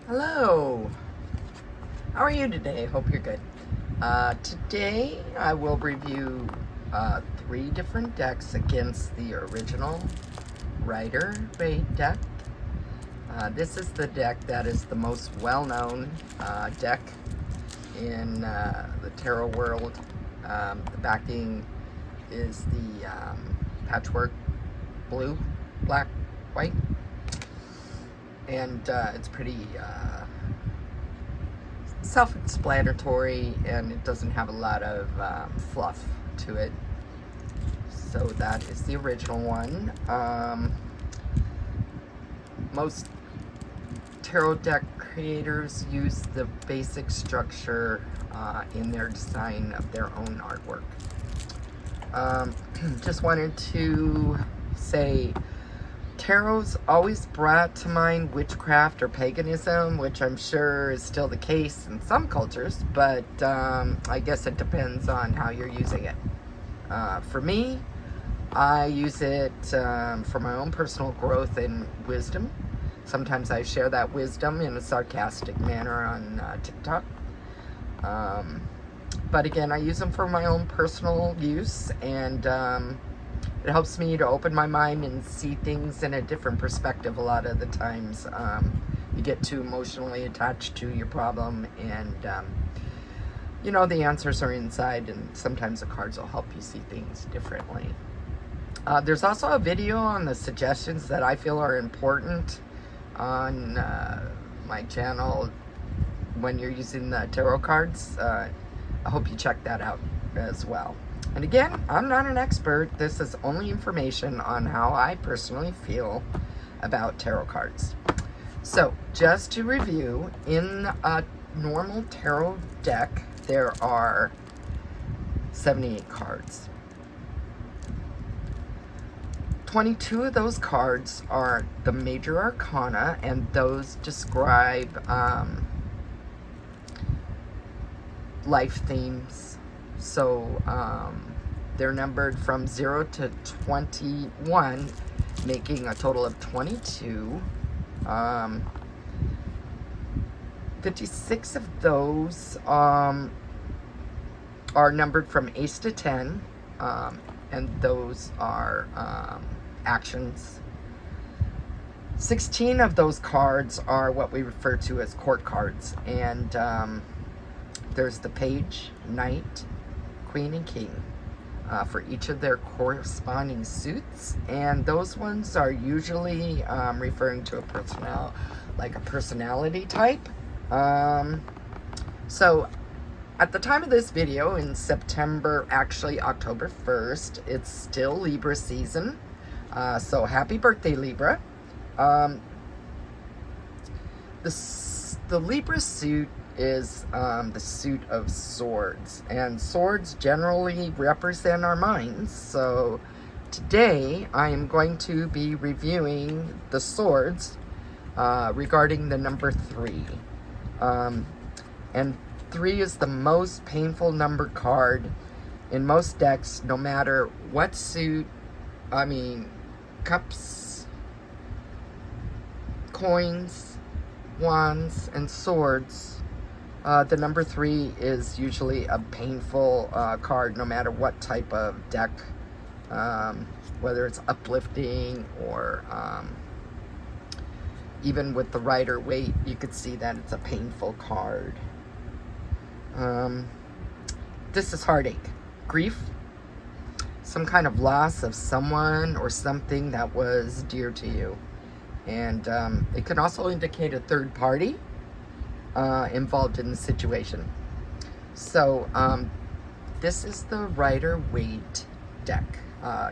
Hello, how are you today? Hope you're good. Today I will review 3 different decks against the original Rider-Waite deck. This is the deck that is the most well-known deck in the tarot world. The backing is the patchwork blue, black, white. And it's pretty self-explanatory, and it doesn't have a lot of fluff to it. So that is the original one. Most tarot deck creators use the basic structure in their design of their own artwork. Just wanted to say, tarot's always brought to mind witchcraft or paganism, which I'm sure is still the case in some cultures, but I guess it depends on how you're using it. For me, I use it for my own personal growth and wisdom. Sometimes I share that wisdom in a sarcastic manner on TikTok. But again, I use them for my own personal use, and it helps me to open my mind and see things in a different perspective. A lot of the times you get too emotionally attached to your problem, and you know, the answers are inside, and sometimes the cards will help you see things differently. There's also a video on the suggestions that I feel are important on my channel when you're using the tarot cards. I hope you check that out as well. And again, I'm not an expert. This is only information on how I personally feel about tarot cards. So, just to review, in a normal tarot deck, there are 78 cards. 22 of those cards are the major arcana, and those describe life themes. So they're numbered from 0 to 21, making a total of 22. 56 of those are numbered from ace to 10, and those are actions. 16 of those cards are what we refer to as court cards, and there's the page, knight, queen, and king for each of their corresponding suits, and those ones are usually referring to a personality type. So at the time of this video, in September, actually October 1st, it's still Libra season, so happy birthday, Libra. The Libra suit is the suit of swords, and swords generally represent our minds. So today I am going to be reviewing the swords regarding the number 3, and 3 is the most painful number card in most decks, no matter what suit. I mean, cups, coins, wands, and swords. The number 3 is usually a painful card, no matter what type of deck, whether it's uplifting or even with the Rider-Waite, you could see that it's a painful card. This is heartache, grief, some kind of loss of someone or something that was dear to you. And it can also indicate a third party involved in the situation. So this is the Rider-Waite deck,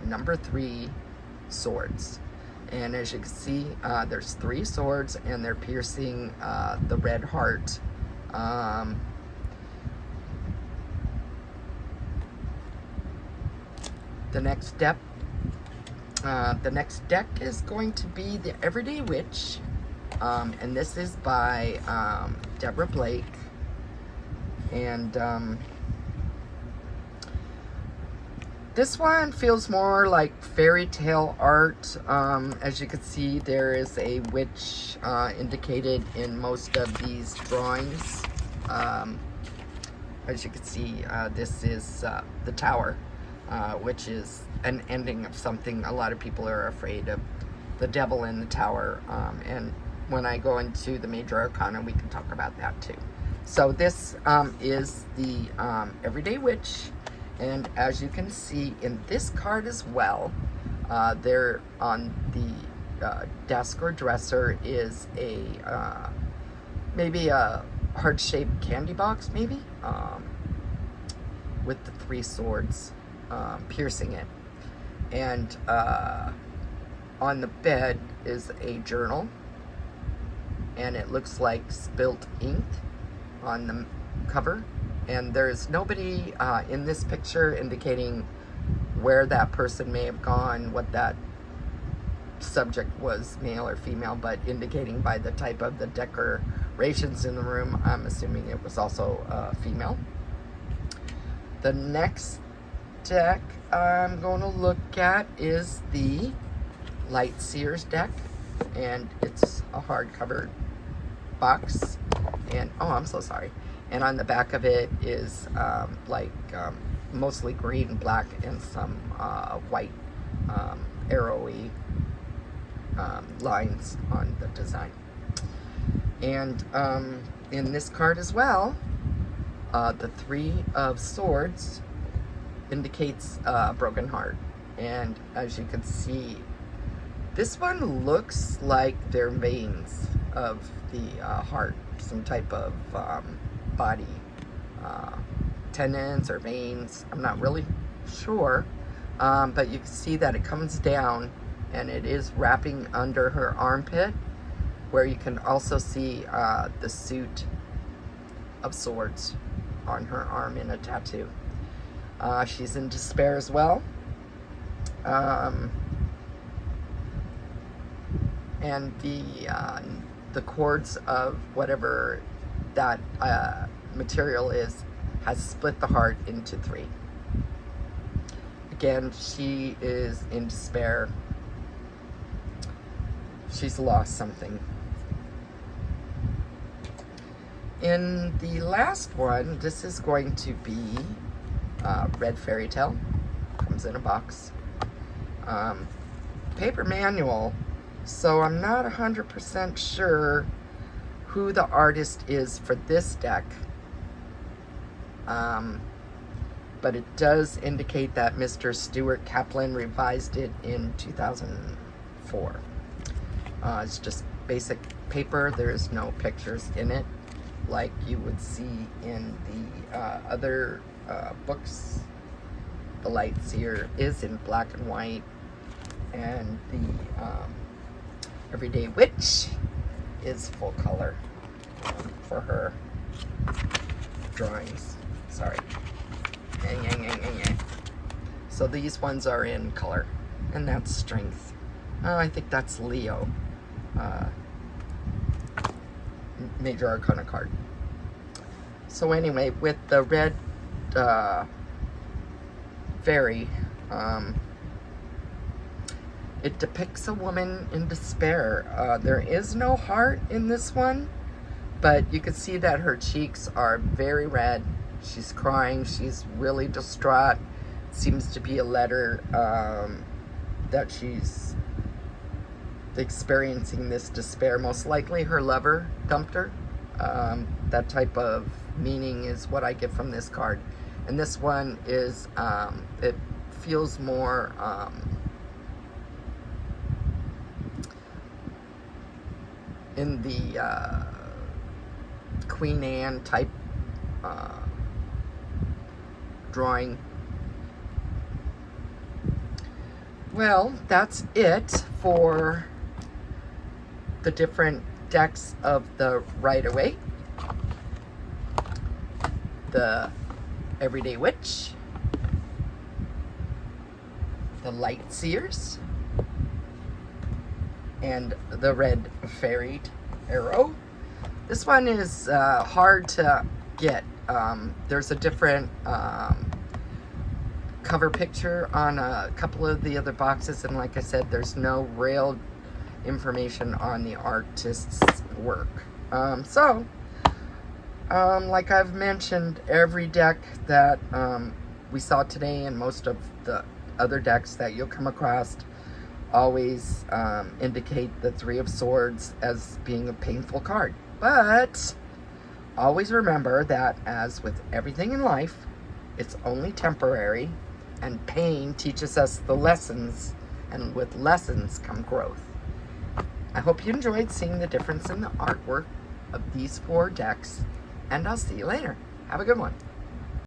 number 3 swords. And as you can see, there's 3 swords, and they're piercing the red heart. The next deck is going to be the Everyday Witch, and this is by Deborah Blake. And This one feels more like fairy tale art. As you can see, there is a witch indicated in most of these drawings. As you can see, this is the tower, which is an ending of something. A lot of people are afraid of the devil in the tower. And when I go into the major arcana, we can talk about that too. So this is the Everyday Witch. And as you can see in this card as well, there on the desk or dresser is a maybe a heart-shaped candy box, maybe, with the 3 swords piercing it. And on the bed is a journal, and it looks like spilt ink on the cover. And there's nobody in this picture indicating where that person may have gone, what that subject was, male or female, but indicating by the type of the decorations in the room, I'm assuming it was also female. The next deck I'm going to look at is the Light Seers deck, and it's a hardcover box. And oh, I'm so sorry. And on the back of it is mostly green and black and some white arrowy lines on the design. And in this card as well, the 3 of Swords indicates a broken heart. And as you can see, this one looks like they're veins of the heart, some type of body tendons or veins. I'm not really sure, but you can see that it comes down and it is wrapping under her armpit, where you can also see the suit of swords on her arm in a tattoo. She's in despair as well. And the cords of whatever that material is has split the heart into 3. Again, she is in despair. She's lost something. In the last one, this is going to be Red Fairy Tale. Comes in a box. Paper manual. So I'm not 100% sure who the artist is for this deck. But it does indicate that Mr. Stuart Kaplan revised it in 2004. It's just basic paper. There's no pictures in it like you would see in the other books. The Light Seer is in black and white, and the Everyday Witch is full color for her drawings. Sorry. So these ones are in color, and that's strength. I think that's Leo. Major Arcana card. So anyway, with the red fairy, it depicts a woman in despair. There is no heart in this one, but you can see that her cheeks are very red. She's crying. She's really distraught. Seems to be a letter that she's experiencing this despair. Most likely her lover dumped her. That type of meaning is what I get from this card. And this one is, it feels more in the Queen Anne type drawing. Well, that's it for the different decks of the Rider-Waite, the Everyday Witch, the Light Seers, and the Red Fairy Arrow. This one is hard to get. There's a different cover picture on a couple of the other boxes, and like I said, there's no real information on the artist's work. Like I've mentioned, every deck that we saw today and most of the other decks that you'll come across always indicate the Three of Swords as being a painful card. But always remember that, as with everything in life, it's only temporary, and pain teaches us the lessons, and with lessons come growth. I hope you enjoyed seeing the difference in the artwork of these 4 decks, and I'll see you later. Have a good one.